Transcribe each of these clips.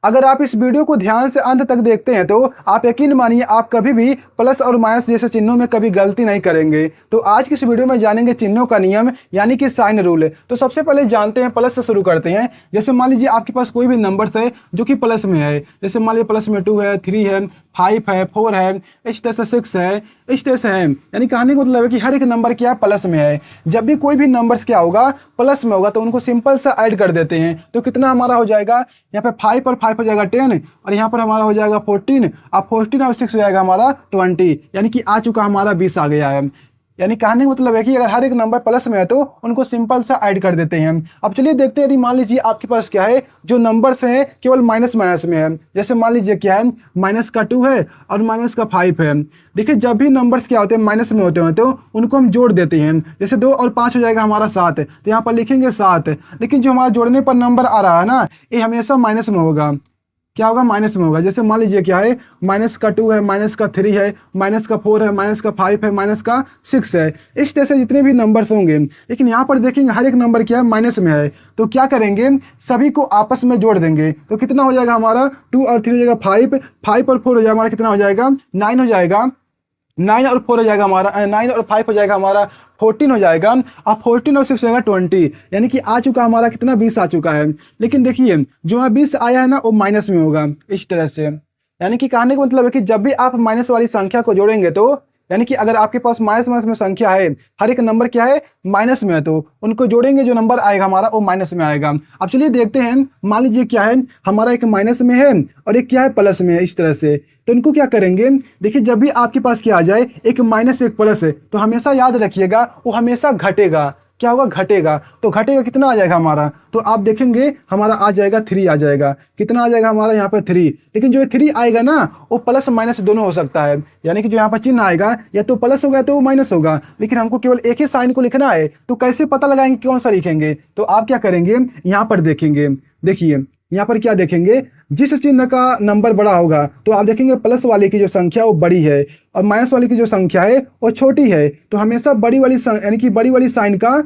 अगर आप इस वीडियो को ध्यान से अंत तक देखते हैं तो आप यकीन मानिए आप कभी भी प्लस और माइनस जैसे चिन्हों में कभी गलती नहीं करेंगे। तो आज की इस वीडियो में जानेंगे चिन्हों का नियम यानी कि साइन रूल। तो सबसे पहले जानते हैं, प्लस से शुरू करते हैं। जैसे मान लीजिए आपके पास कोई भी नंबर्स है जो कि प्लस में है, जैसे मान लीजिए प्लस में 2 है, 3 है, 5 है, 4 है, इस तरह से 6 है, इस तरह से है। यानी कहने का मतलब है कि हर एक नंबर क्या प्लस में है। जब भी कोई भी नंबर्स क्या होगा प्लस में होगा तो उनको सिंपल सा ऐड कर देते हैं। तो कितना हमारा हो जाएगा, यहाँ पे 5 और 5 हो जाएगा 10 और यहाँ पर हमारा हो जाएगा 14 और 14 और 6 हो जाएगा हमारा 20। यानी कि आ चुका हमारा 20 आ गया है। यानी कहने का मतलब है कि अगर हर एक नंबर प्लस में है तो उनको सिंपल सा ऐड कर देते हैं। अब चलिए देखते हैं, यदि मान लीजिए आपके पास क्या है जो नंबर्स हैं केवल माइनस माइनस में है। जैसे मान लीजिए क्या है, माइनस का 2 है और माइनस का 5 है। देखिए जब भी नंबर्स क्या होते हैं माइनस में होते हैं तो उनको हम जोड़ देते हैं। जैसे 2 और 5 हो जाएगा हमारा 7, तो यहाँ पर लिखेंगे 7। लेकिन जो हमारा जोड़ने पर नंबर आ रहा है ना, ये हमेशा माइनस में होगा। क्या होगा, माइनस में होगा। जैसे मान लीजिए क्या है, माइनस का 2 है, माइनस का 3 है, माइनस का 4 है, माइनस का 5 है, माइनस का 6 है। इस तरह से जितने भी नंबर्स होंगे, लेकिन यहाँ पर देखेंगे हर एक नंबर क्या है माइनस में है। तो क्या करेंगे, सभी को आपस में जोड़ देंगे। तो कितना हो जाएगा हमारा, 2 और 3 हो जाएगा 5, 5 और 4 हो जाएगा हमारा कितना हो जाएगा, 9 हो जाएगा। 9 और 4 हो जाएगा हमारा, 9 और 5 हो जाएगा हमारा 14 हो जाएगा। अब 14 और 6 हो जाएगा 20। यानी कि आ चुका हमारा कितना, 20 आ चुका है। लेकिन देखिए जो यहाँ 20 आया है ना वो माइनस में होगा इस तरह से। यानी कि कहने का मतलब है कि जब भी आप माइनस वाली संख्या को जोड़ेंगे तो यानी कि अगर आपके पास माइनस माइनस में संख्या है, हर एक नंबर क्या है माइनस में है, तो उनको जोड़ेंगे जो नंबर आएगा हमारा वो माइनस में आएगा। अब चलिए देखते हैं, मान लीजिए क्या है हमारा एक माइनस में है और एक क्या है प्लस में है इस तरह से। तो इनको क्या करेंगे, देखिए जब भी आपके पास क्या आ जाए एक माइनस एक प्लस है तो हमेशा याद रखिएगा वो हमेशा घटेगा। क्या होगा, घटेगा। तो घटेगा कितना आ जाएगा हमारा, तो आप देखेंगे हमारा आ जाएगा 3 आ जाएगा। कितना आ जाएगा हमारा यहाँ पर 3। लेकिन जो 3 आएगा ना वो प्लस माइनस दोनों हो सकता है। यानी कि जो यहाँ पर चिन्ह आएगा या तो प्लस होगा तो वो माइनस होगा। लेकिन हमको केवल एक ही साइन को लिखना है, तो कैसे पता लगाएंगे कौन सा लिखेंगे। तो आप क्या करेंगे, यहाँ पर देखेंगे, देखिए यहाँ पर क्या देखेंगे, जिस चिन्ह का नंबर बड़ा होगा तो आप देखेंगे प्लस वाले की जो संख्या वो बड़ी है और माइनस वाले की जो संख्या है वो छोटी है। तो हमेशा बड़ी वाली यानी कि बड़ी वाली साइन का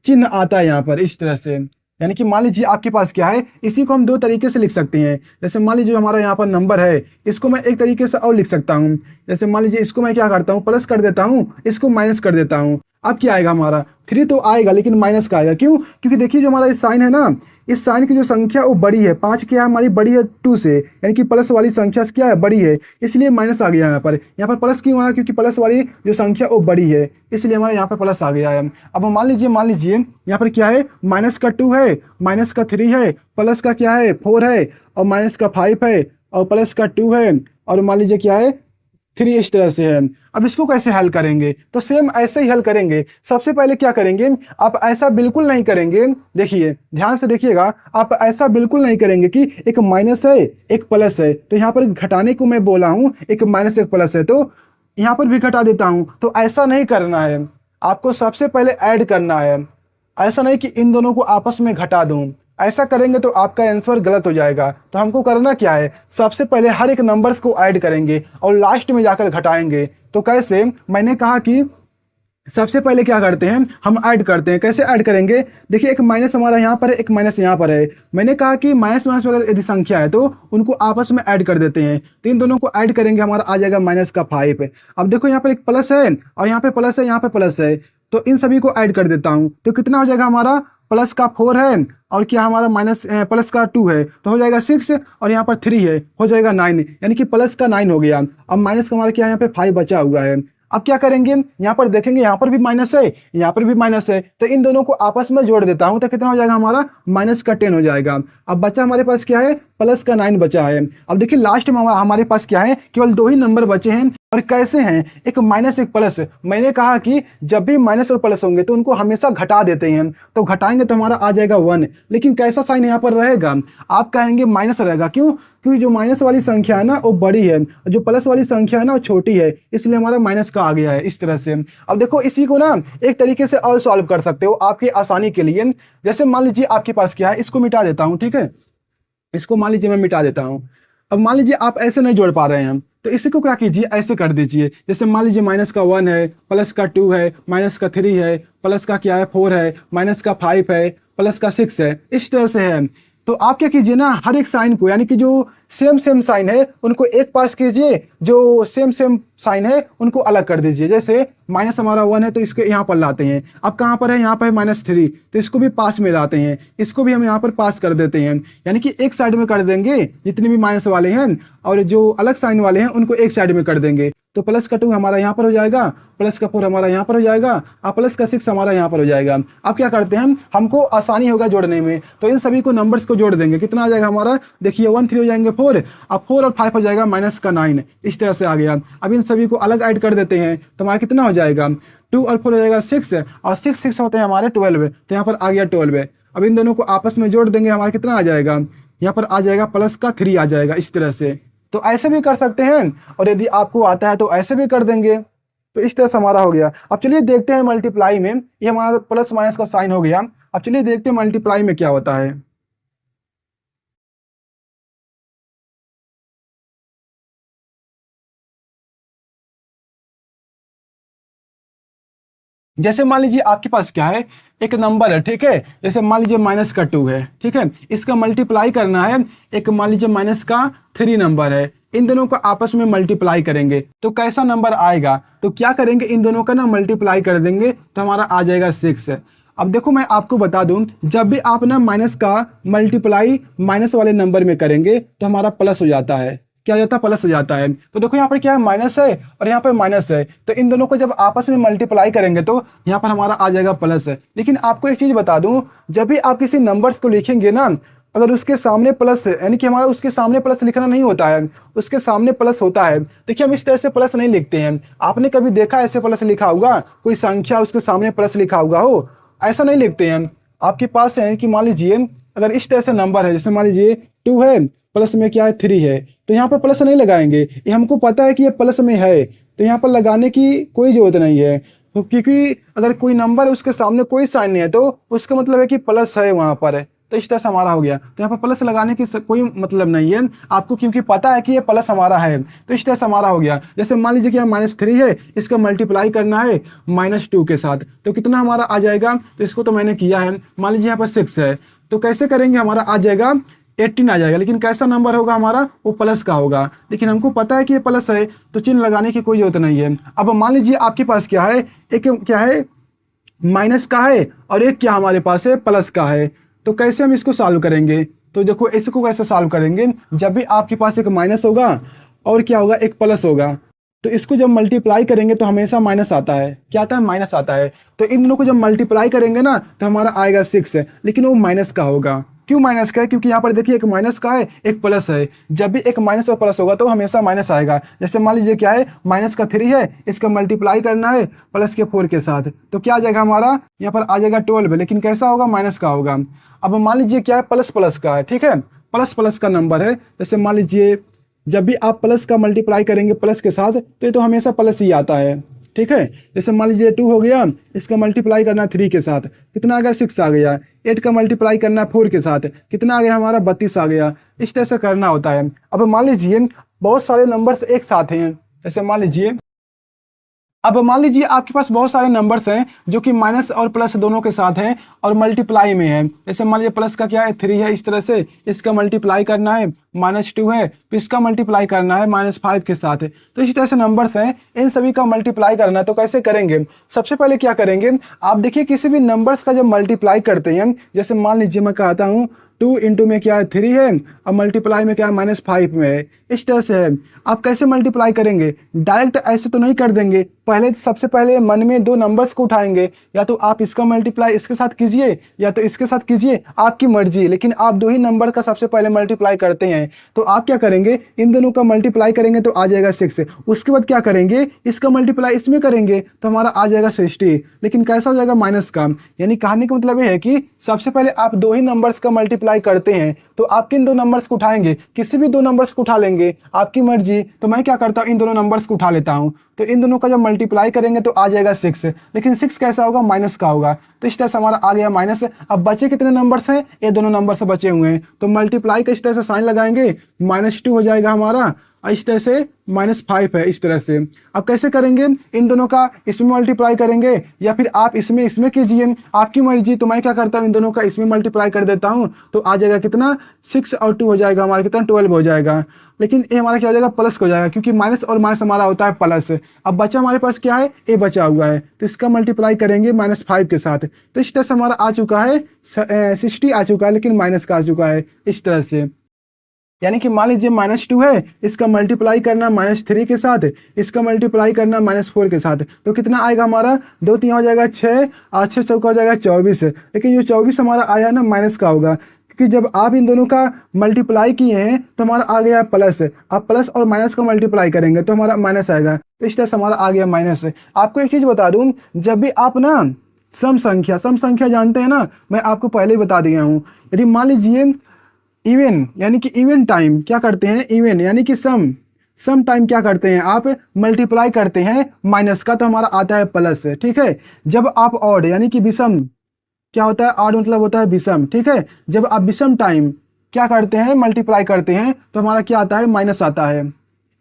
चिन्ह आता है यहाँ पर इस तरह से। यानी कि मान लीजिए आपके पास क्या है, इसी को हम दो तरीके से लिख सकते हैं। जैसे मान लीजिए हमारा यहाँ पर नंबर है, इसको मैं एक तरीके से और लिख सकता हूँ। जैसे मान लीजिए इसको मैं क्या करता हूँ, प्लस कर देता हूँ, इसको माइनस कर देता हूँ। अब क्या आएगा हमारा, 3 तो आएगा लेकिन माइनस का आएगा। क्यों, क्योंकि देखिए जो हमारा इस साइन है ना, इस साइन की जो संख्या वो बड़ी है, 5 क्या है हमारी बड़ी है 2 से, यानी कि प्लस वाली संख्या से क्या है बड़ी है, इसलिए माइनस आ गया यहाँ पर। यहाँ पर प्लस क्यों आया, क्योंकि प्लस वाली जो संख्या वो बड़ी है इसलिए हमारे यहाँ पर प्लस आ गया है। अब मान लीजिए यहाँ पर क्या है, माइनस का 2 है, माइनस का 3 है, प्लस का क्या है 4 है और माइनस का 5 है और प्लस का 2 है और मान लीजिए क्या है 3 इस तरह से है। अब इसको कैसे हल करेंगे, तो सेम ऐसे ही हल करेंगे। सबसे पहले क्या करेंगे, आप ऐसा बिल्कुल नहीं करेंगे, देखिए ध्यान से देखिएगा, आप ऐसा बिल्कुल नहीं करेंगे कि एक माइनस है एक प्लस है तो यहाँ पर घटाने को मैं बोला हूँ, एक माइनस एक प्लस है तो यहाँ पर भी घटा देता हूँ। तो ऐसा नहीं करना है, आपको सबसे पहले ऐड करना है। ऐसा नहीं कि इन दोनों को आपस में घटा दूं, ऐसा करेंगे तो आपका आंसर गलत हो जाएगा। तो हमको करना क्या है, सबसे पहले हर एक नंबर्स को ऐड करेंगे और लास्ट में जाकर घटाएंगे। तो कैसे, मैंने कहा कि सबसे पहले क्या करते हैं, हम ऐड करते हैं। कैसे ऐड करेंगे, देखिए एक माइनस हमारा यहाँ पर है, एक माइनस यहाँ पर है। मैंने कहा कि माइनस माइनस अगर यदि संख्या है तो उनको आपस में ऐड कर देते हैं। तो इन दोनों को ऐड करेंगे, हमारा आ जाएगा माइनस का 5। अब देखो यहाँ पर एक प्लस है और यहाँ पे प्लस है, यहाँ पे प्लस है, तो इन सभी को ऐड कर देता हूँ। तो कितना हो जाएगा हमारा, प्लस का 4 है और क्या हमारा माइनस प्लस का 2 है तो हो जाएगा 6 और यहाँ पर 3 है, हो जाएगा 9। यानी कि प्लस का 9 हो गया। अब माइनस का हमारा क्या यहाँ पे 5 बचा हुआ है। अब क्या करेंगे, यहाँ पर देखेंगे यहाँ पर भी माइनस है, यहाँ पर भी माइनस है, तो इन दोनों को आपस में जोड़ देता हूँ। तो कितना हो जाएगा हमारा, माइनस का 10 हो जाएगा। अब बचा हमारे पास क्या है, प्लस का 9 बचा है। अब देखिए लास्ट में हमारे पास क्या है, केवल 2 ही नंबर बचे हैं और कैसे हैं, एक माइनस एक प्लस। मैंने कहा कि जब भी माइनस और प्लस होंगे तो उनको हमेशा घटा देते हैं। तो घटाएंगे तो हमारा आ जाएगा 1। लेकिन कैसा साइन यहाँ पर रहेगा, आप कहेंगे माइनस रहेगा। क्यों, क्योंकि जो माइनस वाली संख्या है ना वो बड़ी है, जो प्लस वाली संख्या है ना वो छोटी है, इसलिए हमारा माइनस का आ गया है इस तरह से। अब देखो इसी को ना एक तरीके से और सॉल्व कर सकते हो आपकी आसानी के लिए। जैसे मान लीजिए आपके पास क्या है, इसको मिटा देता हूँ, ठीक है, इसको मान लीजिए मैं मिटा देता हूँ। अब मान लीजिए आप ऐसे नहीं जोड़ पा रहे हैं तो इसी को क्या कीजिए, ऐसे कर दीजिए। जैसे मान लीजिए माइनस का 1 है, प्लस का 2 है, माइनस का 3 है, प्लस का क्या है 4 है, माइनस का 5 है, प्लस का 6 है, इस तरह से है। तो आप क्या कीजिए ना, हर एक साइन को, यानी कि जो सेम सेम साइन है उनको एक पास कीजिए, जो सेम सेम साइन है उनको अलग कर दीजिए। जैसे माइनस हमारा 1 है तो इसके यहाँ पर लाते हैं। अब कहाँ पर है, यहाँ पर है -3, तो इसको भी पास में लाते हैं, इसको भी हम यहाँ पर पास कर देते हैं। यानी कि एक साइड में कर देंगे जितने भी माइनस वाले हैं, और जो अलग साइन वाले हैं उनको एक साइड में कर देंगे। तो प्लस का 2 हमारा यहाँ पर हो जाएगा, प्लस का 4 हमारा यहाँ पर हो जाएगा, और प्लस का 6 हमारा यहाँ पर हो जाएगा। अब क्या करते हैं, हमको आसानी होगा जोड़ने में, तो इन सभी को नंबर्स को जोड़ देंगे। कितना आ जाएगा हमारा, देखिए 1 3 हो जाएंगे 4, अब 4 और 5 हो जाएगा माइनस का 9, इस तरह से आ गया। अब इन सभी को अलग ऐड कर देते हैं तो हमारा कितना हो जाएगा, 2 और 4 हो जाएगा 6, और 6 6 होते हैं हमारे 12, तो यहाँ पर आ गया 12। अब इन दोनों को आपस में जोड़ देंगे, हमारा कितना आ जाएगा, यहाँ पर आ जाएगा प्लस का 3 आ जाएगा, इस तरह से। तो ऐसे भी कर सकते हैं, और यदि आपको आता है तो ऐसे भी कर देंगे। तो इस तरह से हमारा हो गया। अब चलिए देखते हैं मल्टीप्लाई में, ये हमारा प्लस माइनस का साइन हो गया। अब चलिए देखते हैं मल्टीप्लाई में क्या होता है। जैसे मान लीजिए आपके पास क्या है, एक नंबर है, ठीक है। जैसे मान लीजिए माइनस का 2 है, ठीक है, इसका मल्टीप्लाई करना है। एक मान लीजिए माइनस का 3 नंबर है, इन दोनों को आपस में मल्टीप्लाई करेंगे तो कैसा नंबर आएगा, तो क्या करेंगे, इन दोनों का ना मल्टीप्लाई कर देंगे तो हमारा आ जाएगा 6। अब देखो मैं आपको बता दूं, जब भी आप ना माइनस का मल्टीप्लाई माइनस वाले नंबर में करेंगे तो हमारा प्लस हो जाता है। क्या हो जाता है, प्लस हो जाता है। तो देखो यहाँ पर क्या है, माइनस है और यहाँ पर माइनस है, तो इन दोनों को जब आपस में मल्टीप्लाई करेंगे तो यहाँ पर हमारा आ जाएगा प्लस है। लेकिन आपको एक चीज बता दूं, जब भी आप किसी नंबर्स को लिखेंगे ना, अगर उसके सामने प्लस है, यानी कि हमारा उसके सामने प्लस लिखना नहीं होता है, उसके सामने प्लस होता है। देखिए हम इस तरह से प्लस नहीं लिखते हैं। आपने कभी देखा ऐसे प्लस लिखा होगा, कोई संख्या उसके सामने प्लस लिखा होगा हो, ऐसा नहीं लिखते हैं। आपके पास है कि मान लीजिए अगर इस तरह से नंबर है, जैसे मान लीजिए 2 है, प्लस में क्या है 3 है, तो यहाँ पर प्लस नहीं लगाएंगे। ये हमको पता है कि ये प्लस में है, तो यहाँ पर लगाने की कोई जरूरत नहीं है, तो क्योंकि अगर कोई नंबर है उसके सामने कोई साइन नहीं है तो उसका मतलब है कि प्लस है वहाँ पर है। तो इस तरह से हमारा हो गया। तो यहाँ पर प्लस लगाने की कोई मतलब नहीं है आपको, क्योंकि पता है कि ये प्लस हमारा है। तो इस तरह से हमारा हो गया। जैसे मान लीजिए कि यहाँ -3 है, इसका मल्टीप्लाई करना है -2 के साथ, तो कितना हमारा आ जाएगा, तो इसको तो मैंने किया है। मान लीजिए यहाँ पर 6 है, तो कैसे करेंगे, हमारा आ जाएगा 18 आ जाएगा। लेकिन कैसा नंबर होगा हमारा, वो प्लस का होगा। लेकिन हमको पता है कि ये प्लस है तो चिन्ह लगाने की कोई जरूरत नहीं है। अब मान लीजिए आपके पास क्या है, एक क्या है माइनस का है और एक क्या हमारे पास है प्लस का है। तो कैसे हम इसको सॉल्व करेंगे, तो देखो इसको कैसे सॉल्व करेंगे, जब भी आपके पास एक माइनस होगा और क्या होगा एक प्लस होगा, तो इसको जब मल्टीप्लाई करेंगे तो हमेशा माइनस आता है। क्या आता है, माइनस आता है। तो इन दोनों को जब मल्टीप्लाई करेंगे ना तो हमारा आएगा 6 है, लेकिन वो माइनस का होगा। क्यों माइनस का है, क्योंकि यहाँ पर देखिए एक माइनस का है एक प्लस है। जब भी एक माइनस और प्लस होगा तो हमेशा माइनस आएगा। जैसे मान लीजिए क्या है, माइनस का 3 है, इसका मल्टीप्लाई करना है प्लस के 4 के साथ, तो क्या आ जाएगा हमारा, यहाँ पर आ जाएगा 12, लेकिन कैसा होगा, माइनस का होगा। अब मान लीजिए क्या है, प्लस प्लस का है, ठीक है, प्लस प्लस का नंबर है। जैसे मान लीजिए जब भी आप प्लस का मल्टीप्लाई करेंगे प्लस के साथ तो ये तो हमेशा प्लस ही आता है, ठीक है। जैसे मान लीजिए 2 हो गया, इसका मल्टीप्लाई करना 3 के साथ, कितना आ गया, 6 आ गया। 8 का मल्टीप्लाई करना 4 के साथ, कितना आ गया हमारा, 32 आ गया। इस तरह से करना होता है। अब मान लीजिए बहुत सारे नंबर्स एक साथ हैं, जैसे मान लीजिए आपके पास बहुत सारे नंबर्स हैं जो कि माइनस और प्लस दोनों के साथ हैं और मल्टीप्लाई में है। जैसे मान लीजिए प्लस का क्या है, 3 है, इस तरह से इसका मल्टीप्लाई करना है, -2 है, फिर इसका मल्टीप्लाई करना है -5 के साथ। तो इसी तरह से नंबर्स हैं, इन सभी का मल्टीप्लाई करना है। तो कैसे करेंगे, सबसे पहले क्या करेंगे, आप देखिए किसी भी नंबर्स का जब मल्टीप्लाई करते हैं, जैसे मान लीजिए मैं कहता हूँ 2 इंटू में क्या है 3 है और मल्टीप्लाई में क्या है -5 में है, इस तरह से है। आप कैसे मल्टीप्लाई करेंगे, डायरेक्ट ऐसे तो नहीं कर देंगे, पहले सबसे पहले मन में 2 नंबर्स को उठाएंगे, या तो आप इसका मल्टीप्लाई इसके साथ कीजिए या तो इसके साथ कीजिए, आपकी मर्जी। लेकिन आप 2 ही नंबर का सबसे पहले मल्टीप्लाई करते हैं, तो आप क्या करेंगे, इन दोनों का मल्टीप्लाई करेंगे तो आ जाएगा 6। उसके बाद क्या करेंगे, इसका मल्टीप्लाई इसमें करेंगे तो हमारा आ जाएगा 60, लेकिन कैसा हो जाएगा, माइनस का। यानी कहने का मतलब ये है कि सबसे पहले आप 2 ही नंबर्स का मल्टीप्लाई करते हैं, तो आप किन 2 नंबर्स को उठाएंगे, किसी भी 2 नंबर्स को उठा लेंगे, आपकी मर्जी। तो मैं क्या करता हूँ, इन दोनों नंबर्स को उठा लेता हूँ, तो इन दोनों का जब मल्टीप्लाई करेंगे तो आ जाएगा 6, लेकिन 6 कैसा होगा, माइनस का होगा। तो इस तरह से हमारा आ गया माइनस। अब बचे कितने नंबर्स हैं, ये दोनों नंबर से बचे हुए हैं, तो मल्टीप्लाई का इस तरह से साइन लगाएंगे, -2 हो जाएगा हमारा, और इस तरह से -5 है, इस तरह से। अब कैसे करेंगे, इन दोनों का इसमें मल्टीप्लाई करेंगे या फिर आप इसमें कीजिए, आपकी मर्जी। तो मैं क्या करता हूँ, इन दोनों का इसमें मल्टीप्लाई कर देता हूँ, तो आ जाएगा कितना, 6 और 2 हो जाएगा हमारा कितना, 12 हो जाएगा। लेकिन ये हमारा क्या हो जाएगा, प्लस हो जाएगा, क्योंकि माइनस और माइनस हमारा होता है प्लस। अब बचा हमारे पास क्या है, ए बचा हुआ है, तो इसका मल्टीप्लाई करेंगे -5 के साथ। तो इस तरह से हमारा आ चुका है 60 आ चुका है, लेकिन माइनस का आ चुका है इस तरह से। यानी कि मान लीजिए -2 है, इसका मल्टीप्लाई करना -3 के साथ, इसका मल्टीप्लाई करना -4 के साथ, तो कितना आएगा हमारा, 2 3 हो जाएगा 6, 6 चौका हो जाएगा 24। लेकिन जो 24 हमारा आया है ना, माइनस का होगा, क्योंकि जब आप इन दोनों का मल्टीप्लाई किए हैं तो हमारा आ गया प्लस। आप प्लस और माइनस का मल्टीप्लाई करेंगे तो हमारा माइनस आएगा, तो इस तरह से हमारा आ गया माइनस। आपको एक चीज़ बता दूँ, जब भी आप ना सम संख्या जानते हैं ना, मैं आपको पहले ही बता दिया हूँ। यदि मान लीजिए इवन, यानी कि इवन टाइम क्या करते हैं, इवन यानी कि सम टाइम क्या करते हैं, आप मल्टीप्लाई करते हैं माइनस का, तो हमारा आता है प्लस, ठीक है। जब आप ऑड यानी कि विषम, क्या होता है ऑड मतलब होता है विषम, ठीक है। जब आप विषम टाइम क्या करते हैं, मल्टीप्लाई करते हैं, तो हमारा क्या आता है, माइनस आता है।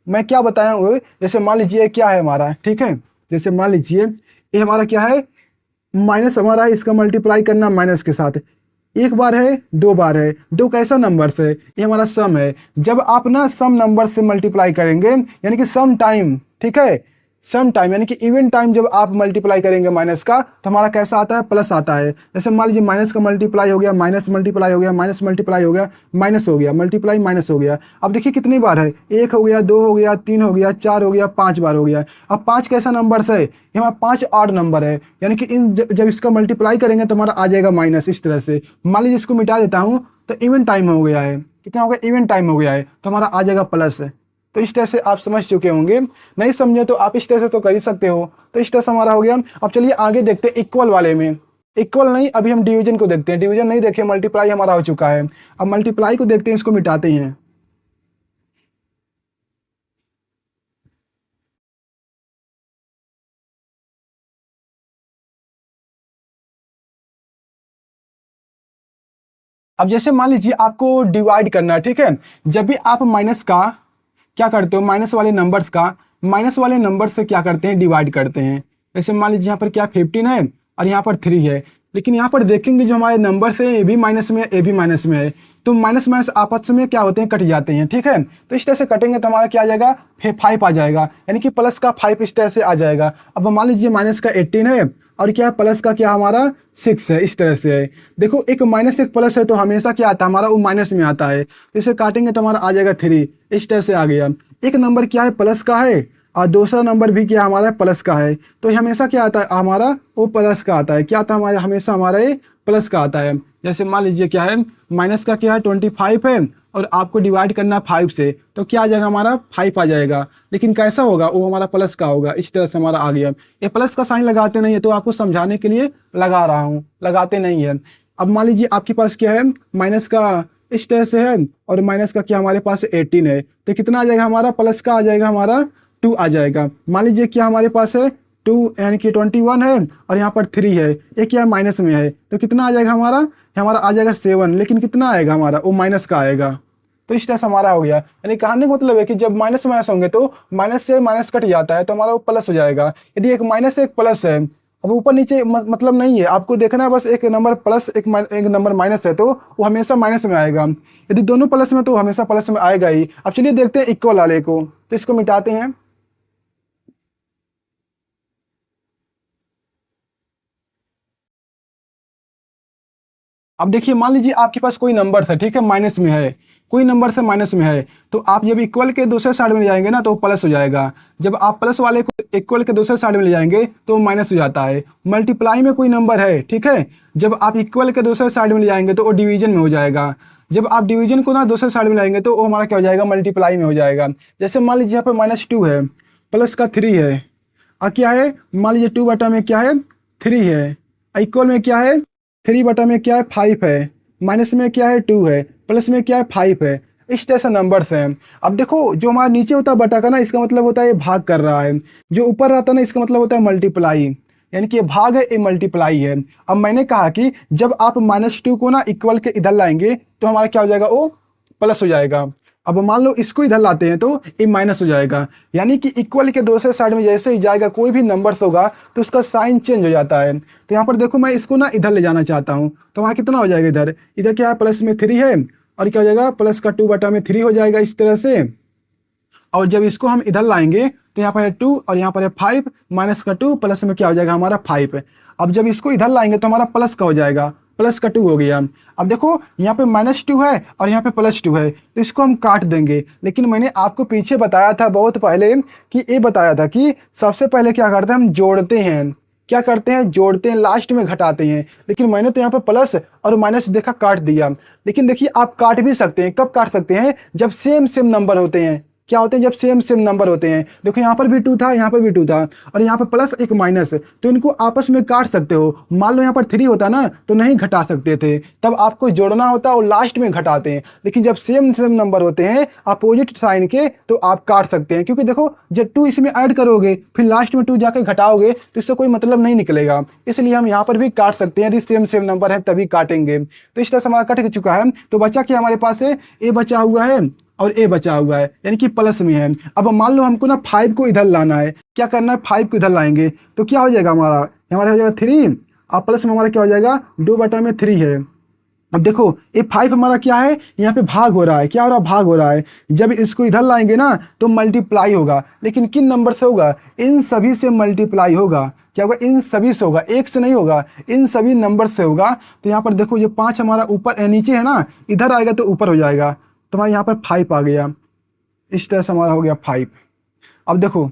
मैं क्या बताया हूँ, जैसे मान लीजिए क्या है हमारा, ठीक है, जैसे मान लीजिए ये हमारा क्या है, माइनस हमारा है, इसका मल्टीप्लाई करना माइनस के साथ, एक बार है, 2 बार है, 2 कैसा नंबर से, ये हमारा सम है। जब आप ना सम नंबर से मल्टीप्लाई करेंगे, यानी कि सम टाइम, ठीक है, सम टाइम यानी कि इवन टाइम जब आप मल्टीप्लाई करेंगे माइनस का, तो हमारा कैसा आता है, प्लस आता है। जैसे मान लीजिए माइनस का मल्टीप्लाई हो गया, माइनस मल्टीप्लाई हो गया, माइनस मल्टीप्लाई हो गया, माइनस हो गया, मल्टीप्लाई माइनस हो गया। अब देखिए कितनी बार है, 1 हो गया, 2 हो गया, 3 हो गया, 4 हो गया, 5 बार हो गया। अब 5 कैसा नंबर से, ये हमारा 5 ऑड नंबर है, यानी कि इन जब इसका मल्टीप्लाई करेंगे तो हमारा आ जाएगा माइनस, इस तरह से। मान लीजिए इसको मिटा देता हूँ, तो इवन टाइम हो गया है, कितना हो गया, इवन टाइम हो गया है, तो हमारा आ जाएगा प्लस। तो इस तरह से आप समझ चुके होंगे, नहीं समझे तो आप इस तरह से तो कर ही सकते हो। तो इस तरह से हमारा हो गया। अब चलिए आगे देखते हैं इक्वल वाले में। इक्वल नहीं, अभी हम डिवीजन को देखते हैं। डिवीजन नहीं देखे, मल्टीप्लाई हमारा हो चुका है। अब मल्टीप्लाई को देखते हैं, इसको मिटाते हैं। अब जैसे मान लीजिए आपको डिवाइड करना है, ठीक है। जब भी आप माइनस का क्या करते हो, माइनस वाले नंबर से क्या करते हैं, डिवाइड करते हैं। जैसे मान लीजिए यहाँ पर क्या 15 है और यहाँ पर 3 है, लेकिन यहाँ पर देखेंगे जो हमारे नंबर से ए भी माइनस में है, ए भी माइनस में है, तो माइनस माइनस आपस में क्या होते हैं, कट जाते हैं, ठीक है। तो इस तरह से कटेंगे तो हमारा क्या आ जाएगा, 5 आ जाएगा, यानी कि प्लस का 5 इस तरह से आ जाएगा। अब मान लीजिए माइनस का 18 है और क्या प्लस का क्या हमारा 6 है, इस तरह से है। देखो एक माइनस एक प्लस है तो हमेशा क्या आता है हमारा, वो माइनस में आता है। तो इसे काटेंगे तो हमारा आ जाएगा 3, इस तरह से आ गया। एक नंबर क्या है, प्लस का है, और दूसरा नंबर भी क्या हमारा प्लस का है, तो ये हमेशा क्या आता है हमारा, वो प्लस का आता है। क्या आता है हमारा, हमेशा हमारा ये प्लस का आता है। जैसे मान लीजिए क्या है, माइनस का क्या है 25 है और आपको डिवाइड करना 5 से, तो क्या आ जाएगा हमारा 5 आ जाएगा। लेकिन कैसा होगा, वो हमारा प्लस का होगा। इस तरह से हमारा आ गया। ये प्लस का साइन लगाते नहीं है, तो आपको समझाने के लिए लगा रहा हूँ, लगाते नहीं है। अब मान लीजिए आपके पास क्या है, माइनस का इस तरह से है और माइनस का क्या हमारे पास 18 है, तो कितना आ जाएगा हमारा, प्लस का आ जाएगा हमारा 2 आ जाएगा। मान लीजिए क्या हमारे पास है 2 यानी कि 21 है और यहाँ पर 3 है, ये क्या माइनस में है, तो कितना आ जाएगा हमारा आ जाएगा 7, लेकिन कितना आएगा हमारा, वो माइनस का आएगा। तो इस तरह से हमारा हो गया। यानी कहने का मतलब है कि जब माइनस माइनस होंगे तो माइनस से माइनस कट जाता है, तो हमारा वो प्लस हो जाएगा। यदि एक माइनस एक प्लस है, अब ऊपर नीचे मतलब नहीं है, आपको देखना है बस एक नंबर प्लस एक नंबर माइनस है, तो वो हमेशा माइनस में आएगा। यदि दोनों प्लस में तो हमेशा प्लस में आएगा ही। अब चलिए देखते हैं इक्वल वाले को, तो इसको मिटाते हैं। अब देखिए मान लीजिए आपके पास कोई नंबर है, ठीक है, माइनस में है, कोई नंबर से माइनस में है, तो आप जब इक्वल के दूसरे साइड में ले जाएंगे ना तो वो प्लस हो जाएगा। जब आप प्लस वाले को इक्वल के दूसरे साइड में ले जाएंगे तो वो माइनस हो जाता है। मल्टीप्लाई में कोई नंबर है, ठीक है, जब आप इक्वल के दूसरे साइड में ले जाएंगे तो वो डिवीजन में हो जाएगा। जब आप डिवीजन को ना दूसरे साइड में लाएंगे तो वो हमारा क्या हो जाएगा, मल्टीप्लाई में हो जाएगा। जैसे मान लीजिए यहाँ पर -2 है, प्लस का 3 है, और क्या है, मान लीजिए 2 बटा में क्या है 3 है, इक्वल में क्या है 3 बटा में क्या है 5 है, माइनस में क्या है 2 है, प्लस में क्या है 5 है। इस तरह से नंबर्स हैं। अब देखो जो हमारा नीचे होता है बटा का ना, इसका मतलब होता है ये भाग कर रहा है। जो ऊपर रहता है ना, इसका मतलब होता है मल्टीप्लाई, यानी कि ये भाग है, ये मल्टीप्लाई है। अब मैंने कहा कि जब आप -2 को ना इक्वल के इधर लाएंगे तो हमारा क्या हो जाएगा, वो प्लस हो जाएगा। अब मान लो इसको इधर लाते हैं तो ये माइनस हो जाएगा, यानी कि इक्वल के दूसरे साइड में जैसे ही जाएगा कोई भी नंबर होगा तो उसका साइन चेंज हो जाता है। तो यहाँ पर देखो मैं इसको ना इधर ले जाना चाहता हूँ, तो वहाँ कितना हो जाएगा, इधर इधर क्या है प्लस में 3 है और क्या हो जाएगा प्लस का 2/3 हो जाएगा इस तरह से। और जब इसको हम इधर लाएंगे तो यहाँ पर है 2 और यहाँ पर है 5, माइनस का 2 प्लस में क्या हो जाएगा हमारा 5। अब जब इसको इधर लाएंगे तो हमारा प्लस का हो जाएगा, प्लस का 2 हो गया। अब देखो यहाँ पे -2 है और यहाँ पे +2 है, तो इसको हम काट देंगे। लेकिन मैंने आपको पीछे बताया था बहुत पहले कि ये बताया था कि सबसे पहले क्या करते हैं हम जोड़ते हैं, क्या करते हैं जोड़ते हैं, लास्ट में घटाते हैं। लेकिन मैंने तो यहाँ पे प्लस और माइनस देखा काट दिया। लेकिन देखिए आप काट भी सकते हैं, कब काट सकते हैं, जब सेम सेम नंबर होते हैं। क्या होते हैं, जब सेम सेम नंबर होते हैं। देखो यहाँ पर भी 2 था, यहाँ पर भी 2 था और यहाँ पर प्लस एक माइनस, तो इनको आपस में काट सकते हो। मान लो यहाँ पर 3 होता ना तो नहीं घटा सकते थे, तब आपको जोड़ना होता और लास्ट में घटाते हैं। लेकिन जब सेम सेम नंबर होते हैं अपोजिट साइन के तो आप काट सकते हैं, क्योंकि देखो जब 2 इसमें ऐड करोगे फिर लास्ट में 2 जाके घटाओगे तो इससे कोई मतलब नहीं निकलेगा। इसलिए हम यहाँ पर भी काट सकते हैं, यदि सेम सेम नंबर है तभी काटेंगे। तो इस तरह से हमारा कट चुका है। तो बचा क्या हमारे पास है, ए बचा हुआ है और ए बचा हुआ है, यानी कि प्लस में है। अब मान लो हमको ना 5 को इधर लाना है, क्या करना है 5 को इधर लाएंगे तो क्या हो जाएगा हमारा, हमारा हो जाएगा 3 और प्लस में हमारा क्या हो जाएगा 2/3 है। अब देखो ये 5 हमारा क्या है, यहाँ पे भाग हो रहा है, क्या हो रहा है भाग हो रहा है। जब इसको इधर लाएंगे ना तो मल्टीप्लाई होगा, लेकिन किन नंबर से होगा, इन सभी से मल्टीप्लाई होगा। क्या होगा, इन सभी से होगा, एक से नहीं होगा, इन सभी नंबर से होगा। तो यहाँ पर देखो ये 5 हमारा ऊपर नीचे है ना, इधर आएगा तो ऊपर हो जाएगा, तो हमारे यहाँ पर 5 आ गया। इस तरह से हमारा हो गया 5। अब देखो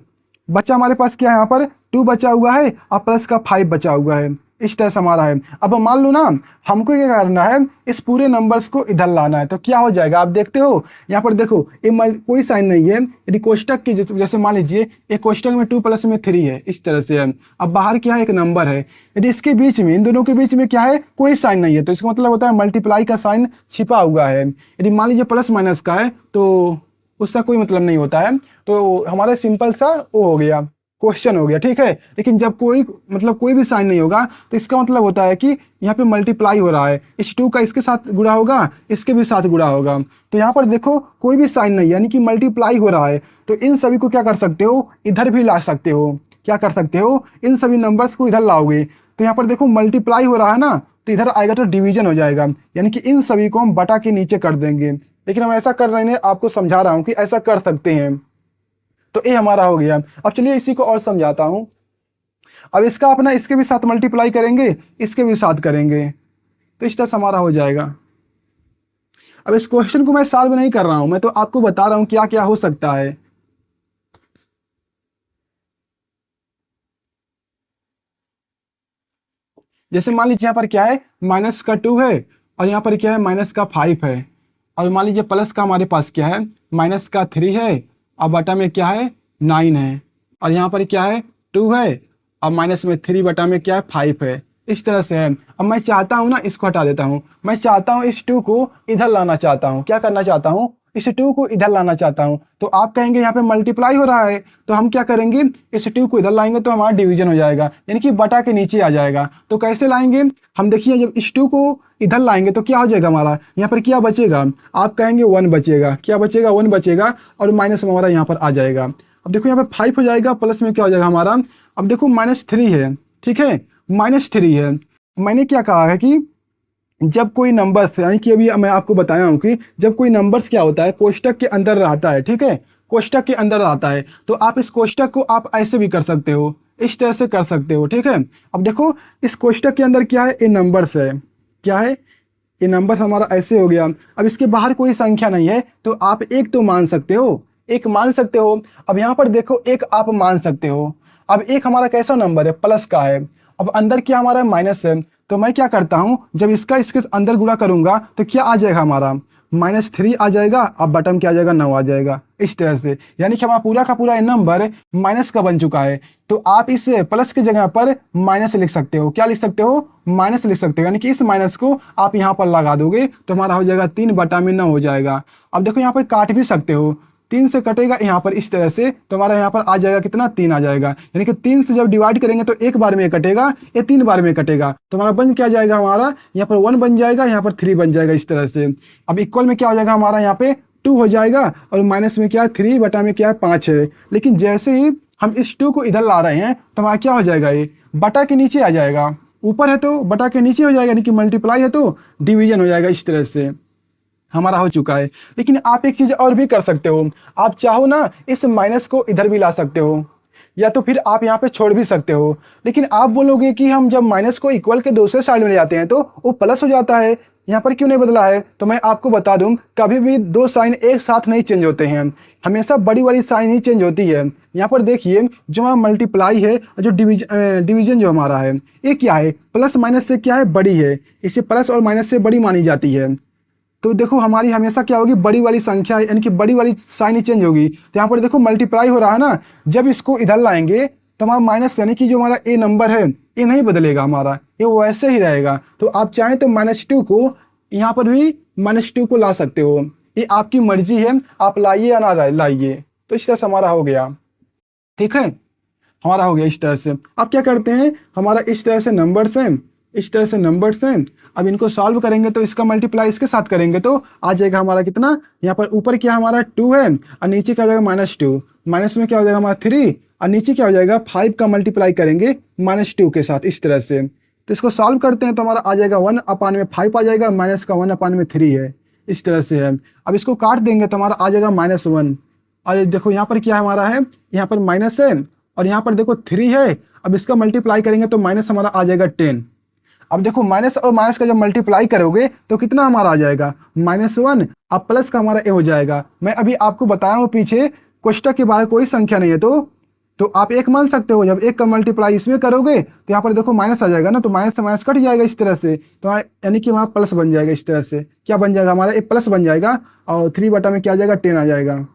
बच्चा हमारे पास क्या है, यहाँ पर 2 बचा हुआ है और प्लस का 5 बचा हुआ है, इस तरह से हमारा है। अब मान लो ना हमको क्या करना है, इस पूरे नंबर्स को इधर लाना है, तो क्या हो जाएगा आप देखते हो यहाँ पर देखो ये कोई साइन नहीं है। यदि कोष्टक के जैसे मान लीजिए एक कोष्टक में 2 प्लस में 3 है, इस तरह से है। अब बाहर क्या है, एक नंबर है, यदि इसके बीच में इन दोनों के बीच में क्या है, कोई साइन नहीं है, तो इसका मतलब होता है मल्टीप्लाई का साइन छिपा हुआ है। यदि मान लीजिए प्लस माइनस का है तो उसका कोई मतलब नहीं होता है, तो हमारा सिंपल सा वो हो गया, क्वेश्चन हो गया, ठीक है। लेकिन जब कोई कोई भी साइन नहीं होगा तो इसका मतलब होता है कि यहाँ पे मल्टीप्लाई हो रहा है, इस 2 का इसके साथ गुणा होगा, इसके भी साथ गुणा होगा। तो यहाँ पर देखो कोई भी साइन नहीं, यानी कि मल्टीप्लाई हो रहा है। तो इन सभी को क्या कर सकते हो, इधर भी ला सकते हो। क्या कर सकते हो, इन सभी नंबर्स को इधर लाओगे तो यहाँ पर देखो मल्टीप्लाई हो रहा है ना, तो इधर आएगा तो डिवीजन हो जाएगा, यानी कि इन सभी को हम बटा के नीचे कर देंगे। लेकिन हम ऐसा कर रहे हैं, आपको समझा रहा हूँ कि ऐसा कर सकते हैं। तो ये हमारा हो गया। अब चलिए इसी को और समझाता हूं। अब इसका अपना इसके भी साथ मल्टीप्लाई करेंगे, इसके भी साथ करेंगे, तो इस तरह से हमारा हो जाएगा। अब इस क्वेश्चन को मैं सॉल्व नहीं कर रहा हूं, मैं तो आपको बता रहा हूं क्या क्या हो सकता है। जैसे मान लीजिए यहाँ पर क्या है, माइनस का 2 है और यहाँ पर क्या है माइनस का 5 है, और मान लीजिए प्लस का हमारे पास क्या है, माइनस का 3 है और बटा में क्या है 9 है, और यहाँ पर क्या है 2 है और माइनस में 3 बटा में क्या है 5 है। इस तरह से है। अब मैं चाहता हूँ ना इसको हटा देता हूँ, मैं चाहता हूँ इस 2 को इधर लाना चाहता हूँ। क्या करना चाहता हूँ, इस 2 को इधर लाना चाहता हूँ। तो आप कहेंगे यहाँ पे मल्टीप्लाई हो रहा है, तो हम क्या करेंगे, इस 2 को इधर लाएंगे तो हमारा डिवीजन हो जाएगा, यानी कि बटा के नीचे आ जाएगा। तो कैसे लाएंगे हम, देखिए जब इस 2 को इधर लाएंगे तो क्या हो जाएगा हमारा, यहाँ पर क्या बचेगा, आप कहेंगे 1 बचेगा। क्या बचेगा, 1 बचेगा और माइनस में हमारा यहाँ पर आ जाएगा। अब देखो यहाँ पर 5 हो जाएगा, प्लस में क्या हो जाएगा हमारा, अब देखो -3 है, ठीक है, -3 है। मैंने क्या कहा है कि जब कोई नंबर्स, यानी कि अभी मैं आपको बताया हूँ कि जब कोई नंबर्स क्या होता है कोष्टक के अंदर रहता है, ठीक है, कोष्टक के अंदर आता है, तो आप इस कोष्टक को आप ऐसे भी कर सकते हो, इस तरह से कर सकते हो, ठीक है। अब देखो इस कोष्टक के अंदर क्या है, ये नंबर्स है, क्या है, ये नंबर हमारा ऐसे हो गया। अब इसके बाहर कोई संख्या नहीं है तो आप एक तो मान सकते हो, एक मान सकते हो। अब यहाँ पर देखो एक आप मान सकते हो। अब एक हमारा कैसा नंबर है, प्लस का है, अब अंदर क्या हमारा माइनस है, तो मैं क्या करता हूँ जब इसका इसके अंदर गुणा करूंगा तो क्या आ जाएगा हमारा, -3 आ जाएगा, अब बटन क्या आ जाएगा 9 आ जाएगा, इस तरह से। यानी कि हमारा पूरा का पूरा नंबर माइनस का बन चुका है। तो आप इस प्लस की जगह पर माइनस लिख सकते हो। क्या लिख सकते हो, माइनस लिख सकते हो, यानी कि इस माइनस को आप यहाँ पर लगा दोगे तो हमारा हो जाएगा 3/9 हो जाएगा। अब देखो यहाँ पर काट भी सकते हो, 3 से कटेगा यहाँ पर इस तरह से, तो हमारा यहाँ पर आ जाएगा कितना, 3 आ जाएगा। यानी कि 3 से जब डिवाइड करेंगे तो एक बार में कटेगा, ये 3 बार में कटेगा, तो हमारा बन क्या जाएगा, हमारा यहाँ पर 1 बन जाएगा, यहाँ पर 3 बन जाएगा, इस तरह से। अब इक्वल में क्या हो जाएगा हमारा यहाँ पे 2 हो जाएगा और माइनस में क्या है 3 बटा में क्या है 5 है। लेकिन जैसे ही हम इस 2 को इधर ला रहे हैं तो हमारा क्या हो जाएगा, ये बटा के नीचे आ जाएगा। ऊपर है तो बटा के नीचे हो जाएगा, यानी कि मल्टीप्लाई है तो डिवीजन हो जाएगा। इस तरह से हमारा हो चुका है। लेकिन आप एक चीज़ और भी कर सकते हो, आप चाहो ना इस माइनस को इधर भी ला सकते हो, या तो फिर आप यहाँ पे छोड़ भी सकते हो। लेकिन आप बोलोगे कि हम जब माइनस को इक्वल के दूसरे साइड में ले जाते हैं तो वो प्लस हो जाता है, यहाँ पर क्यों नहीं बदला है? तो मैं आपको बता दूं, कभी भी दो साइन एक साथ नहीं चेंज होते हैं, हमेशा बड़ी वाली साइन ही चेंज होती है। यहाँ पर देखिए, जो हमारा मल्टीप्लाई है और जो डिवीजन जो हमारा है, ये क्या है, प्लस माइनस से क्या है, बड़ी है, इसे प्लस और माइनस से बड़ी मानी जाती है। तो देखो हमारी हमेशा क्या होगी, बड़ी वाली संख्या यानी कि बड़ी वाली साइन ही चेंज होगी। तो यहाँ पर देखो मल्टीप्लाई हो रहा है ना, जब इसको इधर लाएंगे तो हमारा माइनस यानी कि जो हमारा ए नंबर है ये नहीं बदलेगा, हमारा ये वैसे ही रहेगा। तो आप चाहें तो -2 को यहाँ पर भी -2 को ला सकते हो, ये आपकी मर्जी है, आप लाइए या ना लाइए। तो इस तरह से हमारा हो गया, ठीक है, हमारा हो गया इस तरह से। अब क्या करते हैं, हमारा इस तरह से नंबर्स हैं, इस तरह से नंबर्स हैं। अब इनको सॉल्व करेंगे तो इसका मल्टीप्लाई इसके साथ करेंगे तो आ जाएगा हमारा कितना, यहाँ पर ऊपर क्या हमारा 2 है और नीचे क्या हो जाएगा -2, माइनस में क्या हो जाएगा हमारा 3 और नीचे क्या हो जाएगा 5 का मल्टीप्लाई करेंगे -2 के साथ, इस तरह से। तो इसको सॉल्व करते हैं तो हमारा आ जाएगा 1/5 आ जाएगा, माइनस का 1/3 है, इस तरह से है। अब इसको काट देंगे तो हमारा आ जाएगा -1। और देखो यहाँ पर क्या हमारा है, यहाँ पर माइनस है और यहाँ पर देखो 3 है। अब इसका मल्टीप्लाई करेंगे तो माइनस हमारा आ जाएगा 10। अब देखो माइनस और माइनस का जब मल्टीप्लाई करोगे तो कितना हमारा आ जाएगा, -1। अब प्लस का हमारा ए हो जाएगा। मैं अभी आपको बताया हूँ पीछे, कोष्टक के बाहर कोई संख्या नहीं है तो आप एक मान सकते हो। जब एक का मल्टीप्लाई इसमें करोगे तो यहाँ पर देखो माइनस आ जाएगा ना, तो माइनस से माइनस कट जाएगा इस तरह से, तो यानी कि हमारा प्लस बन जाएगा। इस तरह से क्या बन जाएगा, हमारा एक प्लस बन जाएगा और 3 बटा में क्या आ जाएगा 10 आ जाएगा।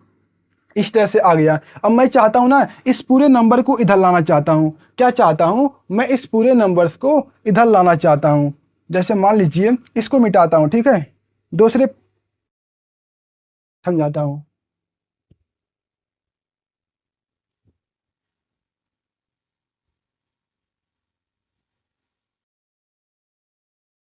इस तरह से आ गया। अब मैं चाहता हूं ना इस पूरे नंबर को इधर लाना चाहता हूं। क्या चाहता हूं, मैं इस पूरे नंबर्स को इधर लाना चाहता हूं। जैसे मान लीजिए इसको मिटाता हूं, ठीक है, दूसरे समझाता हूं।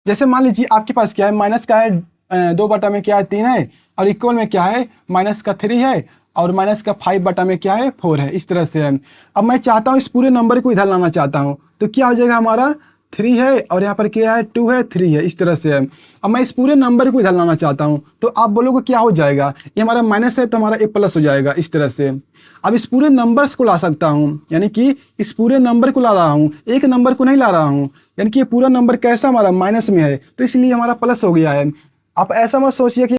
जैसे मान लीजिए आपके पास क्या है, माइनस का है 2 बटा में क्या है 3 है, और इक्वल में क्या है माइनस का 3 है, और माइनस का 5 बटा में क्या है 4 है, इस तरह से है। अब मैं चाहता हूँ इस पूरे नंबर को इधर लाना चाहता हूँ, तो क्या हो जाएगा हमारा 3 है और यहाँ पर क्या है 2 है 3 है, इस तरह से है। अब मैं इस पूरे नंबर को इधर लाना चाहता हूँ तो आप बोलोगे क्या हो जाएगा, ये हमारा माइनस है तो हमारा ए प्लस हो जाएगा, इस तरह से। अब इस पूरे नंबर्स को ला सकता हूँ, यानी कि इस पूरे नंबर को ला रहा हूँ, एक नंबर को नहीं ला रहा हूँ, यानी कि ये पूरा नंबर कैसा हमारा माइनस में है तो इसलिए हमारा प्लस हो गया है। आप ऐसा मत सोचिए कि